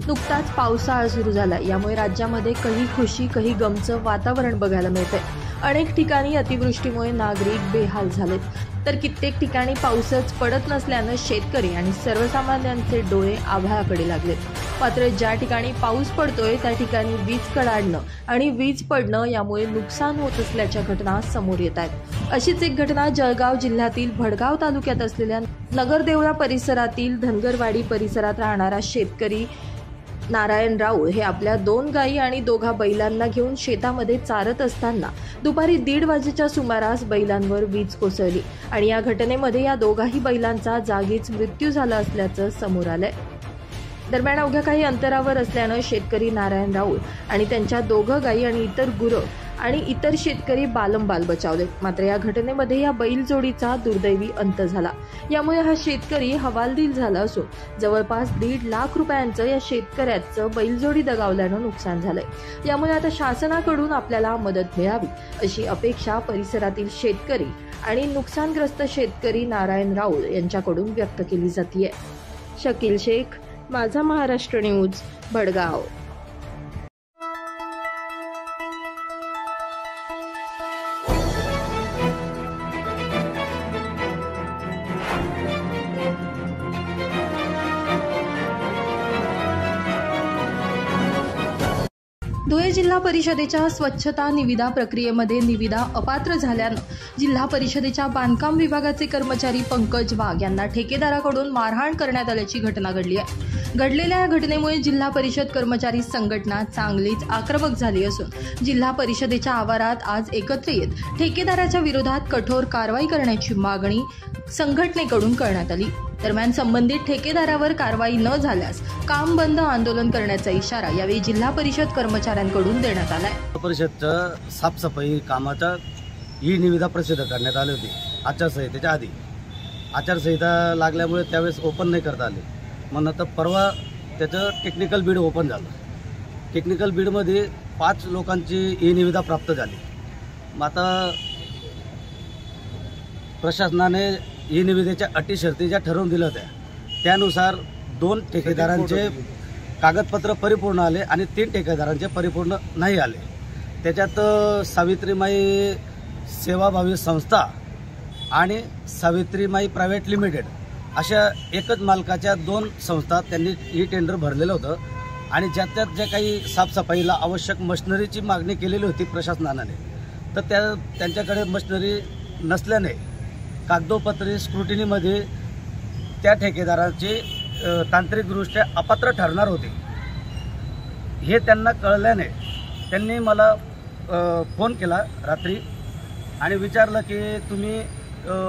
नुकताच पावसाळा सुरू झाला, यामुळे राज्यामध्ये काही खुशी काही गमचं वातावरण बघायला मिळते। अनेक ठिकाणी अतिवृष्टीमुळे नागरिक बेहाल झालेत, तर कित्येक ठिकाणी पाऊसच पडत नसल्यानं शेतकरी आणि सर्वसामान्यांचे डोळे आभाळाकडे लागलेत। मात्र ज्या ठिकाणी पाऊस पडतोय त्या ठिकाणी वीज कडाडणं आणि वीज पडणं यामुळे नुकसान होत असल्याच्या घटना समोर येत आहेत। अशीच एक घटना जळगाव जिल्ह्यातील भडगाव तालुक्यात असलेल्या नगरदेवळा परिसरातील धनगरवाडी परिसरात राहणारा शेतकरी नारायण राऊळ हे आपल्या 2 गायी आणि 2 बैलांना घेऊन शेतामध्ये चारत असताना दुपारी 1:30 वाजेच्या सुमारास बैलांवर वीज कोसळली आणि या घटनेमध्ये या 2 बैलांचा जागीच मृत्यू झाला असल्याचं समोर आलंय। दरम्यान अवघ्या काही अंतरावर असल्यानं शेतकरी नारायण राऊळ आणि त्यांच्या 2 गायी आणि इतर गुरं आणि इतर शेतकरी बालंबाल बचावलेत। मात्र या घटनेमध्ये या बैल जोडीचा दुर्दैवी अंत झाला। यामुळे हा शेतकरी हवालदिल झाला असून जवळपास 1.5 लाख रुपयांचं या शेतकऱ्याचं बैलजोडी दगावल्यानं नुकसान झालंय। यामुळे आता शासनाकडून आपल्याला मदत मिळावी अशी अपेक्षा परिसरातील शेतकरी आणि नुकसानग्रस्त शेतकरी नारायण राऊळ यांच्याकडून व्यक्त केली जाते। शकील शेख, माझा महाराष्ट्र न्यूज, भडगाव। धुळे जिल्हा परिषदेच्या स्वच्छता निविदा प्रक्रियेमध्ये निविदा अपात्र झाल्यानं जिल्हा परिषदेच्या बांधकाम विभागाचे कर्मचारी पंकज वाघ यांना ठेकेदाराकडून मारहाण करण्यात आल्याची घटना घडली आहे। घडलेल्या या घटनेमुळे जिल्हा परिषद कर्मचारी संघटना चांगलीच आक्रमक झाली असून जिल्हा परिषदेच्या आवारात आज एकत्र येत ठेकेदाराच्या विरोधात कठोर कारवाई करण्याची मागणी संघटनेकडून करण्यात आली। दरम्यान संबंधित ठेकेदारावर कारवाई न झाल्यास काम बंद आंदोलन करण्याचा इशारा यावेळी जिल्हा परिषद कर्मचाऱ्यांकडून देण्यात आलाय। परिषदच्या साफसफाई कामाचा ही निविदा प्रसिद्ध करण्यात आली होती आचारसंहितेच्या आधी। आचारसंहिता लागल्यामुळे त्यावेळेस ओपन नाही करता आले, मग नंतर परवा त्याचं टेक्निकल बिड ओपन झालं। टेक्निकल बिडमध्ये 5 लोकांची ही निविदा प्राप्त झाली। मग आता प्रशासनाने ही निविदेच्या अटी शर्ती ज्या ठरवून दिल्या होत्या त्यानुसार 2 ठेकेदारांचे कागदपत्र परिपूर्ण आले आणि 3 ठेकेदारांचे परिपूर्ण नाही आले। त्याच्यात सावित्रीमाई सेवाभावी संस्था आणि सावित्रीमाई प्रायव्हेट लिमिटेड अशा एकच मालकाच्या 2 संस्था त्यांनी ही टेंडर भरलेलं होतं आणि ज्यात ज्या काही साफसफाईला आवश्यक मशिनरीची मागणी केलेली होती प्रशासनाने, तर त्यांच्याकडे मशिनरी नसल्याने कागदोपत्री स्क्रुटिनीमध्ये त्या ठेकेदाराचे तांत्रिकदृष्ट्या अपात्र ठरणार होते हे त्यांना कळल्याने त्यांनी मला फोन केला रात्री आणि विचारलं की तुम्ही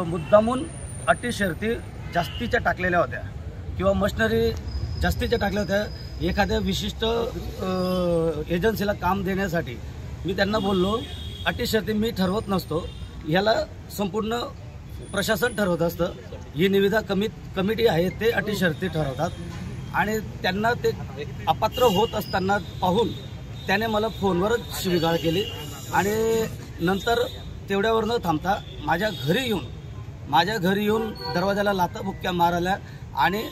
मुद्दामून अटी शर्ती जास्तीच्या टाकलेल्या होत्या किंवा मशिनरी जास्तीच्या टाकल्या होत्या एखाद्या विशिष्ट एजन्सीला काम देण्यासाठी। मी त्यांना बोललो अटी शर्ती मी ठरवत नसतो, ह्याला संपूर्ण प्रशासन ठरवत असतं। ही निविदा कमिटी आहे ते अटी शर्ती ठरवतात आणि त्यांना ते अपात्र होत असताना पाहून त्याने मला फोनवरच शिवीगाळ केली आणि नंतर तेवढ्यावर न थांबता माझ्या घरी येऊन दरवाजाला लाथाबुक्क्या मारल्या आणि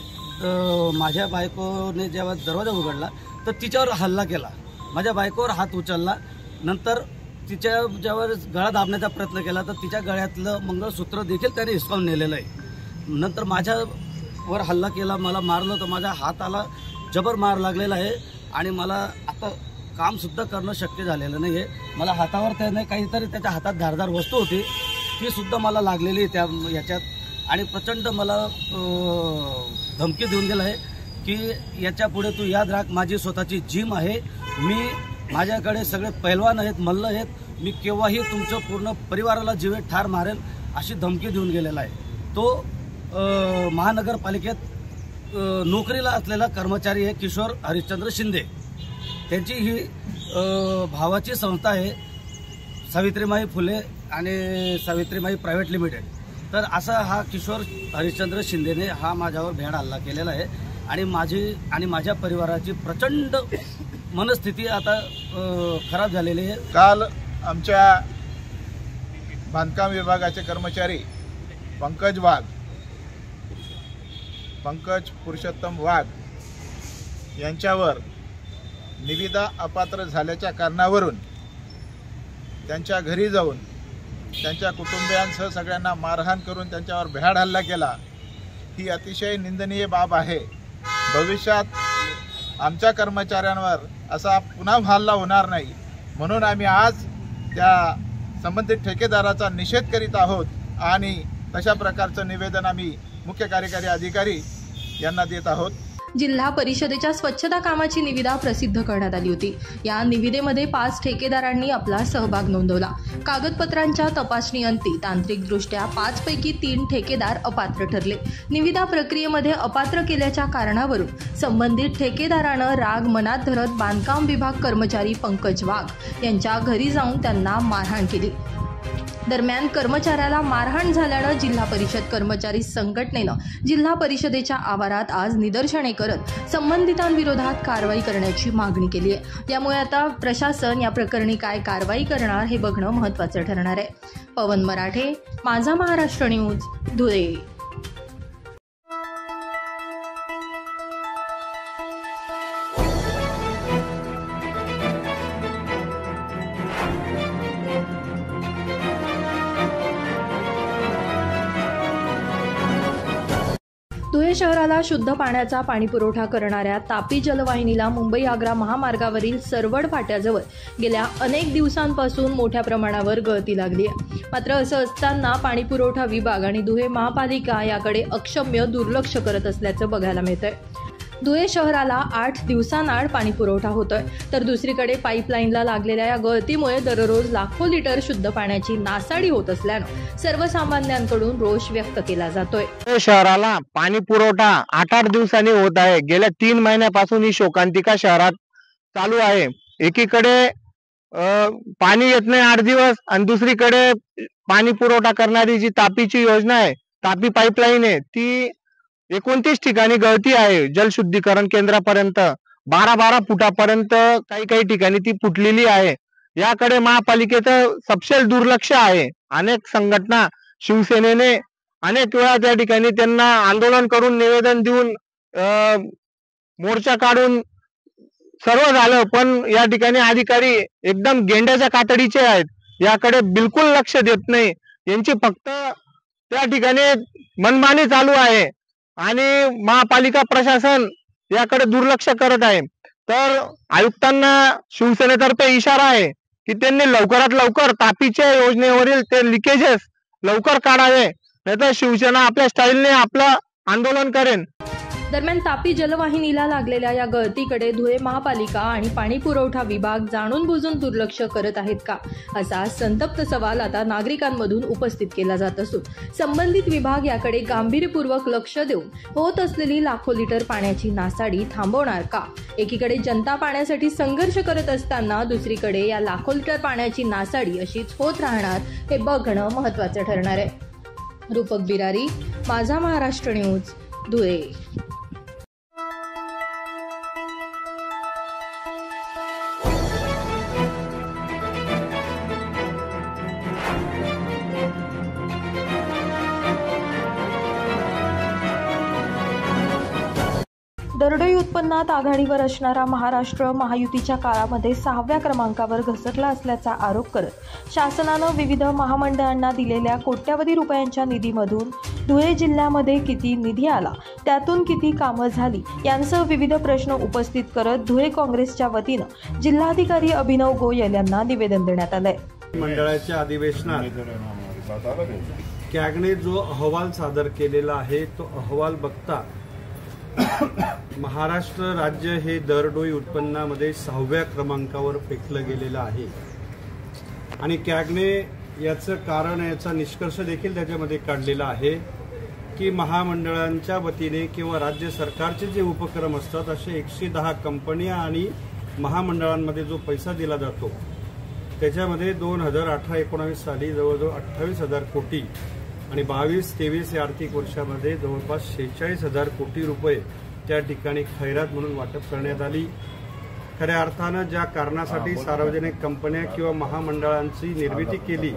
माझ्या बायकोने जेव्हा दरवाजा उघडला तर तिच्यावर हल्ला केला। माझ्या बायकोवर हात उचलला, नंतर तिच्या ज्यावर गळा दाबण्याचा प्रयत्न केला तर तिच्या गळ्यातलं मंगळसूत्र देखील त्याने हिसकावून नेलेलं आहे। नंतर माझ्यावर हल्ला केला, मला मारलं, तर माझ्या हाताला जबर मार लागलेला आहे आणि मला आता कामसुद्धा करणं शक्य झालेलं नाही आहे। मला हातावर त्याने काहीतरी त्याच्या हातात धारदार वस्तू होती ती सुद्धा मला लागलेली त्या याच्यात आणि प्रचंड मला धमकी देऊन गेला आहे की याच्या पुढे तू याद राख माझी स्वतःची जिम आहे, माझ्याकडे सगळे पैलवान आहेत, मल्ल आहेत, मी केव्हाही तुमचं पूर्ण परिवाराला जीवे ठार मारेल अशी धमकी देऊन गेलेला आहे। तो महानगरपालिकेत नोकरीला असलेला कर्मचारी आहे किशोर हरिश्चंद्र शिंदे, त्यांची ही भावाची संस्था आहे सावित्रीमाई फुले आणि सावित्रीमाई प्रायव्हेट लिमिटेड। तर असा हा किशोर हरिश्चंद्र शिंदेने हा माझ्यावर भ्याड हल्ला केलेला आहे आणि माझी आणि माझ्या परिवाराची प्रचंड मनस्थिती आता खराब झालेली आहे। काल आमच्या बांधकाम विभागाचे कर्मचारी पंकज पुरुषोत्तम वाघ यांच्यावर निविदा अपात्र झाल्याच्या कारणावरून त्यांच्या घरी जाऊन त्यांच्या कुटुंबियांसह सगळ्यांना मारहाण करून त्यांच्यावर भ्याड हल्ला केला, ही अतिशय निंदनीय बाब आहे। भविष्यात आमच्या कर्मचाऱ्यांवर असा पुन्हा हल्ला होणार नाही म्हणून आम्ही आज त्या संबंधित ठेकेदाराचा निषेध करीत आहोत आणि तशा प्रकारचं निवेदन आम्ही मुख्य कार्यकारी अधिकारी यांना देत आहोत। जिल्हा परिषदेच्या स्वच्छता कामाची निविदा प्रसिद्ध करण्यात आली होती। या निविदेमध्ये 5 ठेकेदारांनी आपला सहभाग नोंदवला। कागदपत्रांच्या तपासणीअंती तांत्रिकदृष्ट्या 5 पैकी 3 ठेकेदार अपात्र ठरले। निविदा प्रक्रियेमध्ये अपात्र केल्याच्या कारणावरून संबंधित ठेकेदारानं राग मनात धरत बांधकाम विभाग कर्मचारी पंकज वाघ यांच्या घरी जाऊन त्यांना मारहाण केली। दरम्यान कर्मचाऱ्याला मारहाण झाल्यानं जिल्हा परिषद कर्मचारी संघटनेनं जिल्हा परिषदेच्या आवारात आज निदर्शने करत संबंधितांविरोधात कारवाई करण्याची मागणी केली आहे। यामुळे आता प्रशासन या प्रकरणी काय कारवाई करणार हे बघणं महत्त्वाचं ठरणार आहे। पवन मराठे, माझा महाराष्ट्र न्यूज, धुळे। धुळे शहराला शुद्ध पाण्याचा पाणीपुरवठा करणाऱ्या तापी जलवाहिनीला मुंबई आग्रा महामार्गावरील सरवड फाट्याजवळ गेल्या अनेक दिवसांपासून मोठ्या प्रमाणावर गळती लागली आहे। मात्र असं असताना पाणीपुरवठा विभाग आणि धुळे महापालिका याकडे अक्षम्य दुर्लक्ष करत असल्याचं बघायला मिळतंय। धुळे शहराला 8 दिवसांआड पाणीपुरवठा होतोय, तर दुसरीकडे पाईपलाईनला लागलेल्या या गळतीमुळे दररोज लाखो लिटर शुद्ध पाण्याची नासाडी होत असल्यानं सर्वसामान्यांकडून रोष व्यक्त केला जातोय। शहराला पाणी पुरवठा 8-8 दिवसांनी होत आहे। गेल्या 3 महिन्यापासून ही शोकांतिका शहरात चालू आहे। एकीकडे पाणी येत नाही 8 दिवस आणि दुसरीकडे पाणी पुरवठा करणारी जी तापीची योजना आहे, तापी पाईपलाईन आहे, ती 29 ठिकाणी गळती आहे। जलशुद्धीकरण केंद्रापर्यंत 12-12 फुटापर्यंत काही ठिकाणी ती फुटलेली आहे। याकडे महापालिकेचं सपशेल दुर्लक्ष आहे। अनेक संघटना, शिवसेनेने अनेक वेळा त्या ठिकाणी त्यांना आंदोलन करून निवेदन देऊन मोर्चा काढून सर्व झालं, पण या ठिकाणी अधिकारी एकदम गेंड्याच्या कातडीचे आहेत। याकडे बिलकुल लक्ष देत नाही। यांची फक्त त्या ठिकाणी मनमानी चालू आहे आणि महापालिका प्रशासन याकडे दुर्लक्ष करत आहे। तर आयुक्तांना शिवसेनेतर्फे इशारा आहे की त्यांनी लवकरात लवकर तापीच्या योजनेवरील ते लिकेजेस लवकर काढावे, नाहीतर शिवसेना आपल्या स्टाईलने आपलं आंदोलन करेन। दरम्यान तापी जलवाहिनीला लागलेल्या या गळतीकडे धुळे महापालिका आणि पाणी पुरवठा विभाग जाणून बुजून दुर्लक्ष करत आहेत का, असा संतप्त सवाल आता नागरिकांमधून उपस्थित केला जात असून संबंधित विभाग याकडे गांभीर्यपूर्वक लक्ष देऊन होत असलेली लाखो लिटर पाण्याची नासाडी थांबवणार का। एकीकडे जनता पाण्यासाठी संघर्ष करत असताना दुसरीकडे या लाखो लिटर पाण्याची नासाडी अशीच होत राहणार हे बघणं महत्त्वाचं ठरणार आहे। रूपक बिरारी, माझा महाराष्ट्र न्यूज, धुळे। दरडोई उत्पन्नात आघाडीवर असणारा महाराष्ट्र महायुतीच्या काळामध्ये 6व्या क्रमांकावर घसरला असल्याचा आरोप करत शासनानं विविध महामंडळांना दिलेल्या कोट्यावधी रुपयांच्या निधीमधून धुळे जिल्ह्यामध्ये किती निधी आला, त्यातून किती कामं झाली यांसह विविध प्रश्न उपस्थित करत धुळे काँग्रेसच्या वतीनं जिल्हाधिकारी अभिनव गोयल यांना निवेदन देण्यात आलंय। मंडळाच्या अधिवेशनात कॅगने जो अहवाल सादर केलेला आहे तो अहवाल बघता महाराष्ट्र राज्य हे दरडोई उत्पन्नामध्ये 6व्या क्रमांकावर फेकलं गेलेलं आहे आणि कॅगने याचं कारण, याचा निष्कर्ष देखील त्याच्यामध्ये काढलेला आहे की महामंडळांच्या वतीने किंवा राज्य सरकारचे जे उपक्रम असतात असे 110 कंपन्या आणि महामंडळांमध्ये जो पैसा दिला जातो त्याच्यामध्ये 2018-19 साली जवळजवळ 28,000 कोटी आणि 22-23 या आर्थिक वर्षामध्ये जवळपास 46,000 कोटी रुपये त्या ठिकाणी खैरात म्हणून वाटप करण्यात आली। खऱ्या अर्थानं ज्या कारणासाठी सार्वजनिक कंपन्या किंवा महामंडळांची निर्मिती केली,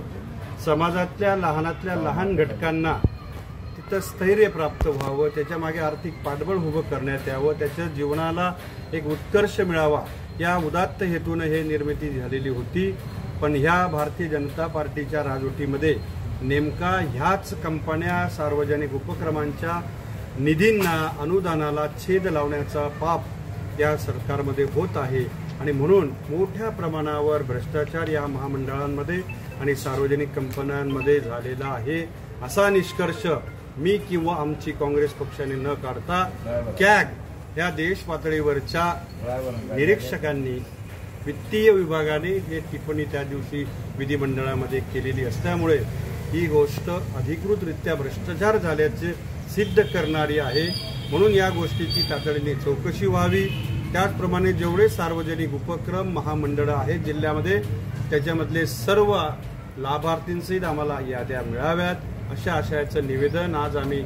समाजातल्या लहानातल्या लहान घटकांना चित्तस्थैर्य प्राप्त व्हावं, त्याच्या मागे आर्थिक पाठबळ उभं करण्यात यावं, त्याच्या जीवनाला एक उत्कर्ष मिळावा, या उदात्त हेतून हे निर्मिती झालेली होती. पण ह्या भारतीय जनता पार्टीच्या राजवटीमध्ये नेमका ह्याच कंपन्या सार्वजनिक उपक्रमांच्या निधींना, अनुदानाला छेद लावण्याचा पाप या सरकारमध्ये होत आहे. आणि म्हणून मोठ्या प्रमाणावर भ्रष्टाचार या महामंडळांमध्ये आणि सार्वजनिक कंपन्यांमध्ये झालेला आहे, असा निष्कर्ष मी किंवा आमची काँग्रेस पक्षाने न काढता कॅग या देश पातळीवरच्या निरीक्षकांनी, वित्तीय विभागाने हे टिप्पणी त्या दिवशी विधिमंडळामध्ये केलेली असल्यामुळे ही गोष्ट अधिकृतरित्या भ्रष्टाचार झाल्याचे सिद्ध करणारी आहे. म्हणून या गोष्टीची तातडीने चौकशी व्हावी. त्याचप्रमाणे जेवढे सार्वजनिक उपक्रम, महामंडळं आहेत जिल्ह्यामध्ये, त्याच्यामधले सर्व लाभार्थींसहित आम्हाला याद्या मिळाव्यात, अशा आशयाचं निवेदन आज आम्ही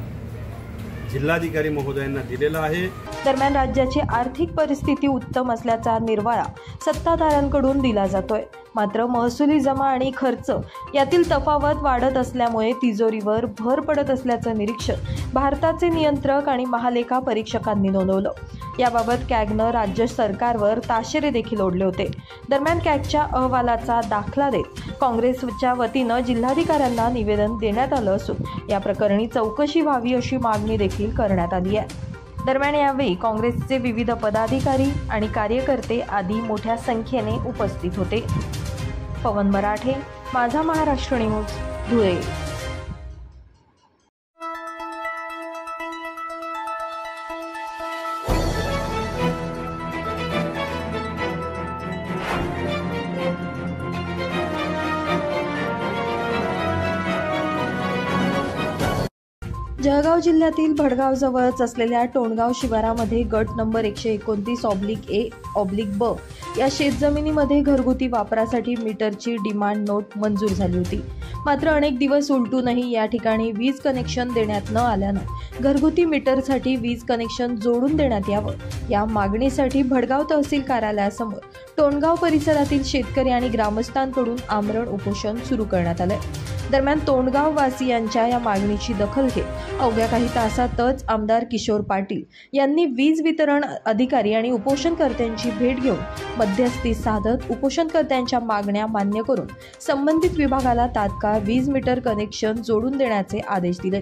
जिल्हाधिकारी महोदयांना दिलेलं आहे. दरम्यान राज्याची आर्थिक परिस्थिती उत्तम असल्याचा निर्वाळा सत्ताधाऱ्यांकडून दिला जातोय. मात्र महसुली जमा आणि खर्च यातील तफावत वाढत असल्यामुळे तिजोरीवर भर पडत असल्याचं निरीक्षण भारताचे नियंत्रक आणि महालेखा परीक्षकांनी नोंदवलं. याबाबत कॅगनं राज्य सरकारवर ताशेरे देखील ओढले होते. दरम्यान कॅगच्या अहवालाचा दाखला देत काँग्रेसच्या वतीनं जिल्हाधिकाऱ्यांना निवेदन देण्यात आलं असून या प्रकरणी चौकशी व्हावी अशी मागणी देखील करण्यात आली आहे. दरम्यान यावेळी काँग्रेसचे विविध पदाधिकारी आणि कार्यकर्ते आदी मोठ्या संख्येने उपस्थित होते. पवन मराठे, माझा महाराष्ट्र न्यूज, धुळे. जळगाव जिल्ह्यातील भडगावजवळच असलेल्या टोणगाव शिवारामध्ये गट नंबर 129/A/B या शेतजमिनीमध्ये घरगुती वापरासाठी मीटरची डिमांड नोट मंजूर झाली होती. मात्र अनेक दिवस उलटूनही या ठिकाणी वीज कनेक्शन देण्यात न आल्यानं घरगुती मीटरसाठी वीज कनेक्शन जोडून देण्यात यावं, या मागणीसाठी भडगाव तहसील कार्यालयासमोर टोणगाव परिसरातील शेतकरी आणि ग्रामस्थांकडून आमरण उपोषण सुरू करण्यात आलंय. दरम्यान तोंडगाव वासियांच्या या मागणीची दखल घेत अवघ्या काही तासातच आमदार किशोर पाटील यांनी वीज वितरण अधिकारी आणि उपोषणकर्त्यांची भेट घेऊन मध्यस्थी साधत उपोषणकर्त्यांच्या मागण्या मान्य करून संबंधित विभागाला तात्काळ वीज मीटर कनेक्शन जोडून देण्याचे आदेश दिले.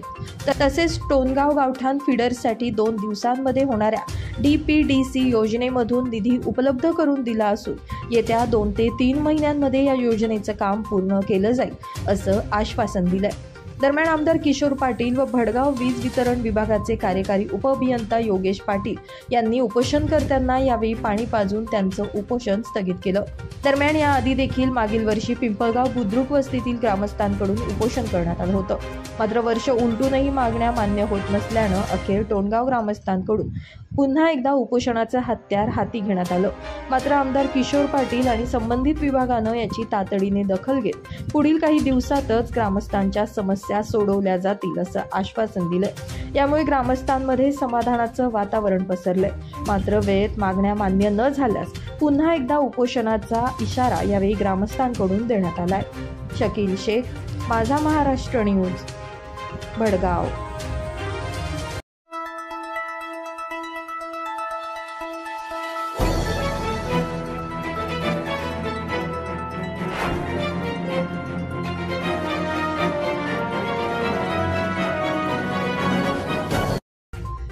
तसेच टोणगाव गावठाण फीडरसाठी 2 दिवसांमध्ये होणाऱ्या DPDC योजनेमधून निधी उपलब्ध करून दिला असून येत्या 2 ते 3 महिन्यांमध्ये या योजनेचं काम पूर्ण केलं जाईल असं आश्वासन दिलंय. दरम्यान आमदार किशोर पाटील व भडगाव वीज वितरण विभागाचे कार्यकारी उपअभियंता योगेश पाटील यांनी उपोषणकर्त्यांना यावेळी पाणी पाजून त्यांचं उपोषण स्थगित केलं. दरम्यान याआधी देखील मागील वर्षी पिंपळगाव बुद्रुक वस्तीतील ग्रामस्थांकडून उपोषण करण्यात आलं होतं. मात्र वर्ष उलटूनही मागण्या मान्य होत नसल्यानं अखेर टोणगाव ग्रामस्थांकडून पुन्हा एकदा उपोषणाचं हत्यार हाती घेण्यात आलं. मात्र आमदार किशोर पाटील आणि संबंधित विभागानं याची तातडीने दखल घेत पुढील काही दिवसातच ग्रामस्थांच्या समस्या सोडवल्या जातील असं आश्वासन दिलंय. यामुळे ग्रामस्थांमध्ये समाधानाचं वातावरण पसरलंय. मात्र वेळेत मागण्या मान्य न झाल्यास पुन्हा एकदा उपोषणाचा इशारा यावेळी ग्रामस्थांकडून देण्यात आलाय. शकील शेख, माझा महाराष्ट्र न्यूज, भडगाव.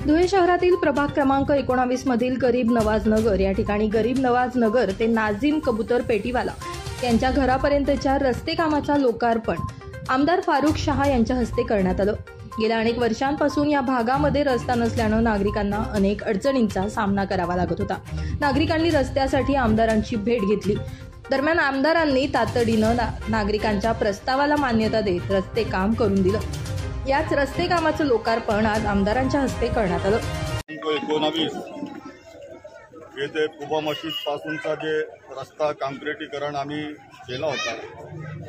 धुळे शहरातील प्रभाग क्रमांक 19 मधील गरीब नवाज नगर या ठिकाणी गरीब नवाज नगर ते नाझीम कबूतर पेटीवाला यांच्या घरापर्यंतच्या रस्ते कामाचा लोकार्पण आमदार फारुख शहा यांच्या हस्ते करण्यात आलं. गेल्या अनेक वर्षांपासून या भागामध्ये रस्ता नसल्यानं नागरिकांना अनेक अडचणींचा सामना करावा लागत होता. नागरिकांनी रस्त्यासाठी आमदारांची भेट घेतली. दरम्यान आमदारांनी तातडीनं नागरिकांच्या प्रस्तावाला मान्यता देत रस्ते काम करून दिलं. याच रस्ते कामाचं लोकार्पण आज आमदारांच्या हस्ते करण्यात आलं. 19 येथे कुबा मशीद पासूनचा जे रस्ता काँक्रिटीकरण आम्ही केला होता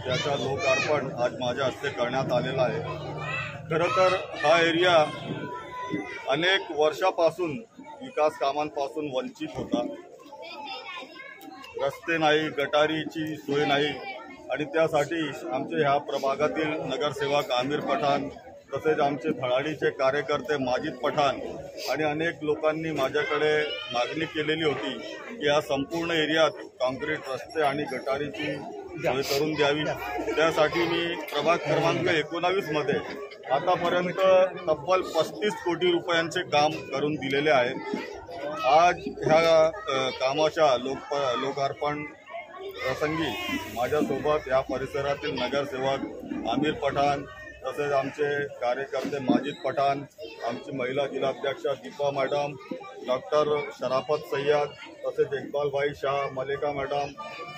त्याचा लोकार्पण आज माझ्या हस्ते करण्यात आलेला आहे. खरं तर हा एरिया अनेक वर्षापासून विकास कामांपासून वंचित होता. रस्ते नाही, गटारीची सोय नाही आणि त्यासाठी आमचे ह्या प्रभागातील नगरसेवक आमिर पठाण, तसेच आमचे धडाडीचे कार्यकर्ते माजिद पठाण आणि अनेक लोकांनी माझ्याकडे मागणी केलेली होती की या संपूर्ण एरियात काँक्रीट रस्ते आणि गटारीची सोय करून द्यावी। त्यासाठी मी प्रभाग क्रमांक 19 मध्ये आतापर्यंत तब्बल 35 कोटी रुपयांचे काम करून दिलेले आहे। आज ह्या कामाच्या लोकार्पण प्रसंगी माझ्यासोबत या परिसरातील नगरसेवक आमिर पठाण, तसेच आमचे कार्यकर्ते माजिद पठाण, आमची महिला जिल्हाध्यक्षा दीपा मॅडम, डॉक्टर शराफत सय्यद, तसेच इक्बाल भाई शाह, मलिका मॅडम,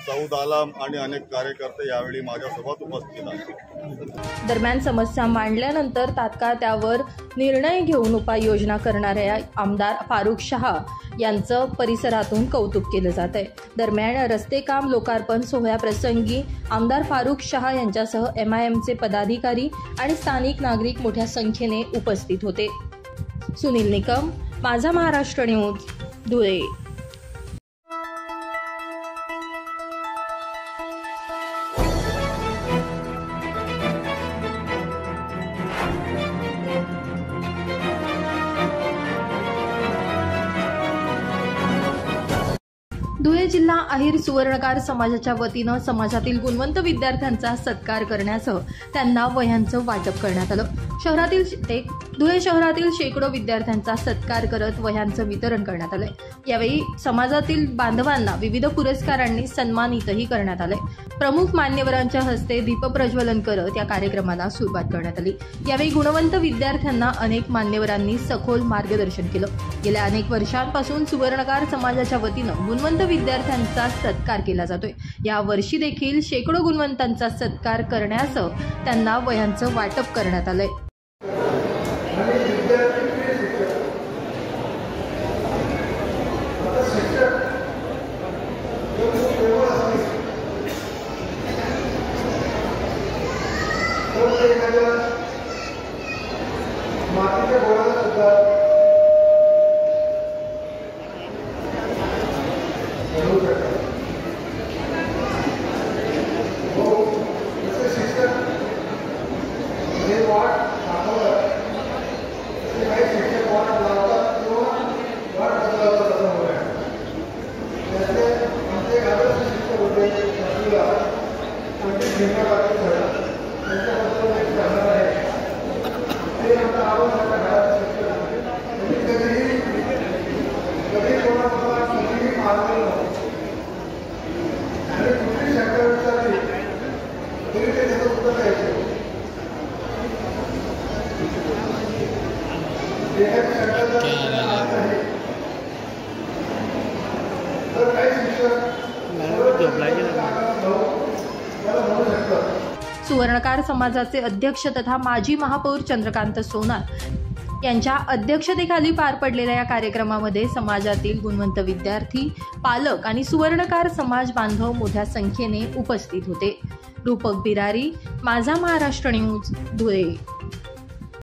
सौद आलम आणि अनेक कार्यकर्ते यावेळी माझ्यासोबत उपस्थित आहेत। दरम्यान समस्या मांडल्यानंतर तात्काळ त्यावर निर्णय घेऊन उपाययोजना करणाऱ्या आमदार फारुख शाह यांचं परिसरातून कौतुक केलं जात आहे। दरम्यान रस्ते काम लोकार्पण सोहळ्याप्रसंगी आमदार फारुख शाह यांच्यासह MIMचे पदाधिकारी आणि स्थानिक नागरिक मोठ्या संख्येने उपस्थित होते। सुनील निकम, माझा महाराष्ट्र न्यूज, धुळे। धुळे जिल्हा अहिर सुवर्णकार समाजाच्या वतीनं समाजातील गुणवंत विद्यार्थ्यांचा सत्कार करण्यासह त्यांना वह्यांचं वाटप करण्यात आलं। धुळे शहरातील शेकडो विद्यार्थ्यांचा सत्कार करत वह्यांचं वितरण करण्यात आलंय। यावेळी समाजातील बांधवांना विविध पुरस्कारांनी सन्मानितही करण्यात आले। प्रमुख मान्यवरांच्या हस्ते दीपप्रज्वलन करत या कार्यक्रमाला सुरुवात करण्यात आली। यावेळी गुणवंत विद्यार्थ्यांना अनेक मान्यवरांनी सखोल मार्गदर्शन केलं। गेल्या अनेक वर्षांपासून सुवर्णकार समाजाच्या वतीनं गुणवंत विद्यार्थ्यांचा सत्कार केला जातोय। या वर्षी देखील शेकडो गुणवंतांचा सत्कार करण्यासह त्यांना वह्यांचं वाटप करण्यात आलंय। सुवर्णकार समाजाचे अध्यक्ष तथा माजी महापौर चंद्रकांत सोनार यांच्या अध्यक्षतेखाली पार पडलेल्या या कार्यक्रमामध्ये समाजातील गुणवंत विद्यार्थी, पालक आणि सुवर्णकार समाज बांधव मोठ्या संख्येने उपस्थित होते। रूपक बिरारी, माझा महाराष्ट्र न्यूज, धुळे।